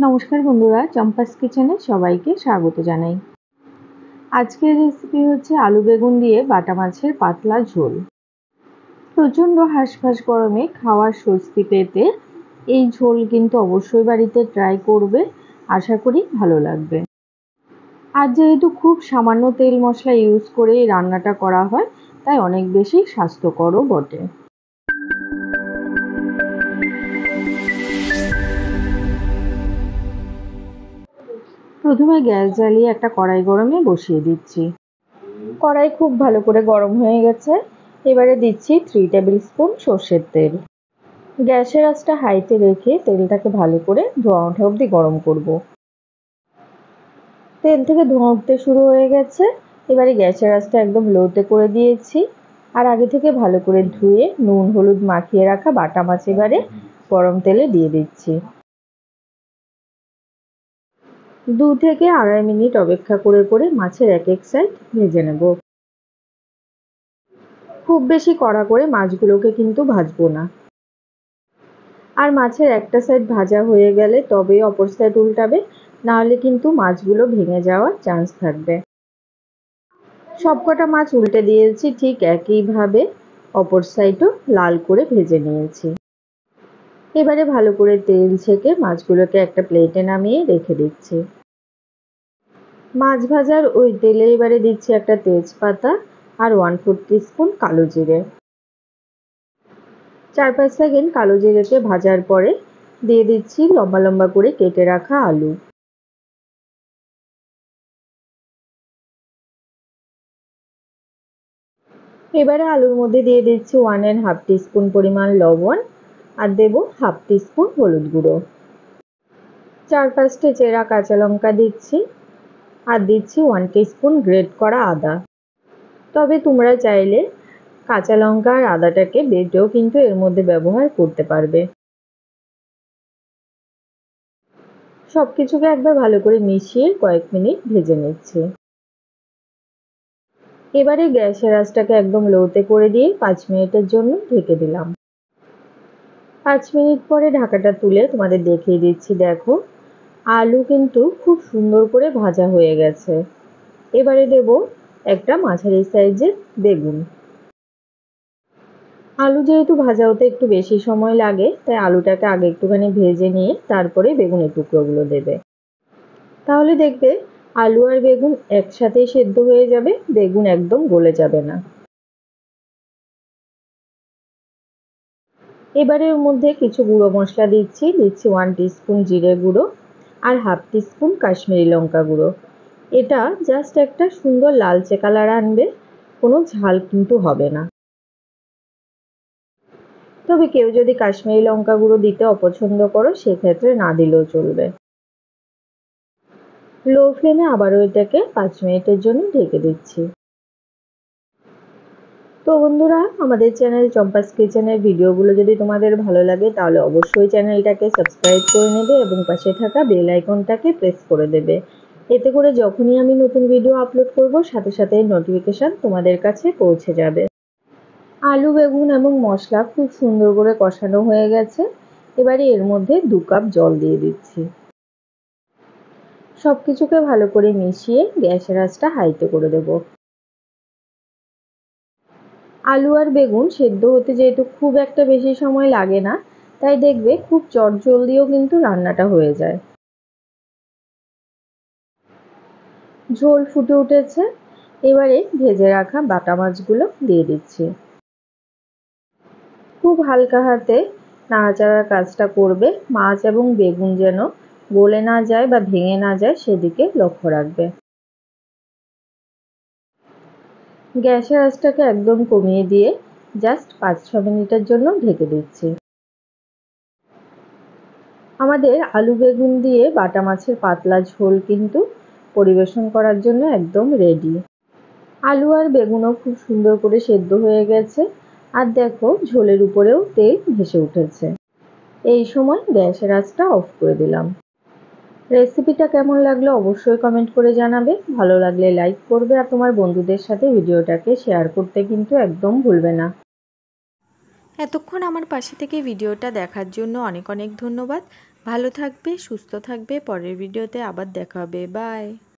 নমস্কার বন্ধুরা, চম্পাস কিচেনে সবাইকে স্বাগত জানাই। আজকের রেসিপি হচ্ছে আলু বেগুন দিয়ে বাটা মাছের পাতলা ঝোল। প্রচণ্ড হাঁসফাঁস গরমে খাওয়ার স্বস্তি পেতে এই ঝোল কিন্তু অবশ্যই বাড়িতে ট্রাই করবে, আশা করি ভালো লাগবে। আর যেহেতু খুব সামান্য তেল মশলা ইউজ করে এই রান্নাটা করা হয়, তাই অনেক বেশি স্বাস্থ্যকরও বটে। প্রথমে গ্যাস জ্বালিয়ে একটা কড়াই গরমে বসিয়ে দিচ্ছি। কড়াই খুব ভালো করে গরম হয়ে গেছে। এবারে দিচ্ছি 3 টেবিল স্পুন সর্ষের তেল। গ্যাসের আঁচটা হাইতে রেখে তেলটাকে ভালো করে ধোঁয়া ওঠা অবধি গরম করব। তেল থেকে ধোঁয়া উঠতে শুরু হয়ে গেছে। এবারে গ্যাসের আঁচটা একদম লোতে করে দিয়েছি। আর আগে থেকে ভালো করে ধুয়ে নুন হলুদ মাখিয়ে রাখা বাটা মাছ এবারে গরম তেলে দিয়ে দিচ্ছি। 2 থেকে 2.5 মিনিট অপেক্ষা করে করে মাছের এক এক সাইড ভেজে নেব। খুব বেশি কড়া করে মাছগুলোকে কিন্তু ভাজবো না। আর মাছের একটা সাইড ভাজা হয়ে গেলে তবেই অপর সাইড উল্টাবে, নাহলে কিন্তু মাছগুলো ভেঙে যাওয়ার চান্স থাকবে। সবকটা মাছ উল্টে দিয়েছি, ঠিক একইভাবে অপর সাইডও লাল করে ভেজে নিয়েছি। এবারে ভালো করে তেল ছেঁকে মাছগুলোকে একটা প্লেটে নামিয়ে রেখে দিচ্ছি। মাছ ভাজার ওই তেলে এবারে দিচ্ছি একটা তেজপাতা আর 1/4 টিস্পুন কালো জিরে। 4-5 সেকেন্ড কালো জিরেকে ভাজার পরে দিয়ে দিচ্ছি লম্বা লম্বা করে কেটে রাখা আলু। এবারে আলুর মধ্যে দিয়ে দিচ্ছি 1.5 টিস্পুন পরিমাণ লবণ আর দেব 1/2 টিস্পুন হলুদ গুঁড়ো। 4-5টে চেরা কাঁচা লঙ্কা দিচ্ছি আর দিচ্ছি 1 টিস্পুন গ্রেট করা আদা। তবে তোমরা চাইলে কাঁচা লঙ্কা আর আদাটাকে বেটেও কিন্তু এর মধ্যে ব্যবহার করতে পারবে। সবকিছুকে একবার ভালো করে মিশিয়ে কয়েক মিনিট ভেজে নিচ্ছি। এবারে গ্যাসের আঁচটাকে একদম লোতে করে দিয়ে 5 মিনিটের জন্য ঢেকে দিলাম। 5 মিনিট পরে ঢাকাটা তুলে তোমাদের দেখিয়ে দিচ্ছি। দেখো, আলু কিন্তু খুব সুন্দর করে ভাজা হয়ে গেছে। এবারে দেব একটা মাঝারি সাইজের বেগুন। আলু যেহেতু ভাজা হতে একটু বেশি সময় লাগে, তাই আলুটাকে আগে একটুখানি ভেজে নিয়ে তারপরে বেগুনের টুকরোগুলো দেবে। তাহলে দেখবে আলু আর বেগুন একসাথেই সেদ্ধ হয়ে যাবে, বেগুন একদম গলে যাবে না। এবারে এর মধ্যে কিছু গুঁড়ো মশলা দিচ্ছি। 1 টিস্পুন জিরে গুঁড়ো আর 1/2 টিস্পুন কাশ্মীরি লঙ্কা গুঁড়ো। এটা জাস্ট একটা সুন্দর লালচে কালার আনবে, কোনো ঝাল কিন্তু হবে না। তবে কেউ যদি কাশ্মীরি লঙ্কা গুঁড়ো দিতে অপছন্দ করো, সেক্ষেত্রে না দিলেও চলবে। লো ফ্লেমে আবারও এটাকে 5 মিনিটের জন্য ঢেকে দিচ্ছি। তো বন্ধুরা, আমাদের চ্যানেল চম্পাস কিচেনের ভিডিওগুলো যদি তোমাদের ভালো লাগে, তাহলে অবশ্যই চ্যানেলটাকে সাবস্ক্রাইব করে নেবে এবং পাশে থাকা বেল আইকনটাকে প্রেস করে দেবে। এতে করে যখনই আমি নতুন ভিডিও আপলোড করব, সাথে সাথে নোটিফিকেশন তোমাদের কাছে পৌঁছে যাবে। আলু বেগুন এবং মশলা খুব সুন্দর করে কষানো হয়ে গেছে। এবারে এর মধ্যে 2 কাপ জল দিয়ে দিচ্ছি। সবকিছুকে ভালো করে মিশিয়ে গ্যাসের আঁচটা হাইতে করে দেব। আলু আর বেগুন সেদ্ধ হতে যেহেতু খুব একটা বেশি সময় লাগে না, তাই দেখবে খুব চটজলদিও কিন্তু রান্নাটা হয়ে যায়। ঝোল ফুটে উঠেছে। এবারে ভেজে রাখা বাটা মাছগুলো দিয়ে দিচ্ছি। খুব হালকা হাতে নাড়াচাড়ার কাজটা করবে। মাছ এবং বেগুন যেন গলে না যায় বা ভেঙে না যায়, সেদিকে লক্ষ্য রাখবে। গ্যাসের আঁচটাকে একদম কমিয়ে দিয়ে জাস্ট 5-6 মিনিটের জন্য ঢেকে দিচ্ছি। আমাদের আলু বেগুন দিয়ে বাটা মাছের পাতলা ঝোল কিন্তু পরিবেশন করার জন্য একদম রেডি। আলু আর বেগুনও খুব সুন্দর করে সেদ্ধ হয়ে গেছে। আর দেখো, ঝোলের উপরেও তেল ভেসে উঠেছে। এই সময় গ্যাসের আঁচটা অফ করে দিলাম। রেসিপিটা কেমন লাগলো অবশ্যই কমেন্ট করে জানাবে। ভালো লাগলে লাইক করবে আর তোমার বন্ধুদের সাথে ভিডিওটাকে শেয়ার করতে কিন্তু একদম ভুলবে না। এতক্ষণ আমার পাশে থেকে ভিডিওটা দেখার জন্য অনেক অনেক ধন্যবাদ। ভালো থাকবে, সুস্থ থাকবে। পরের ভিডিওতে আবার দেখা হবে। বাই।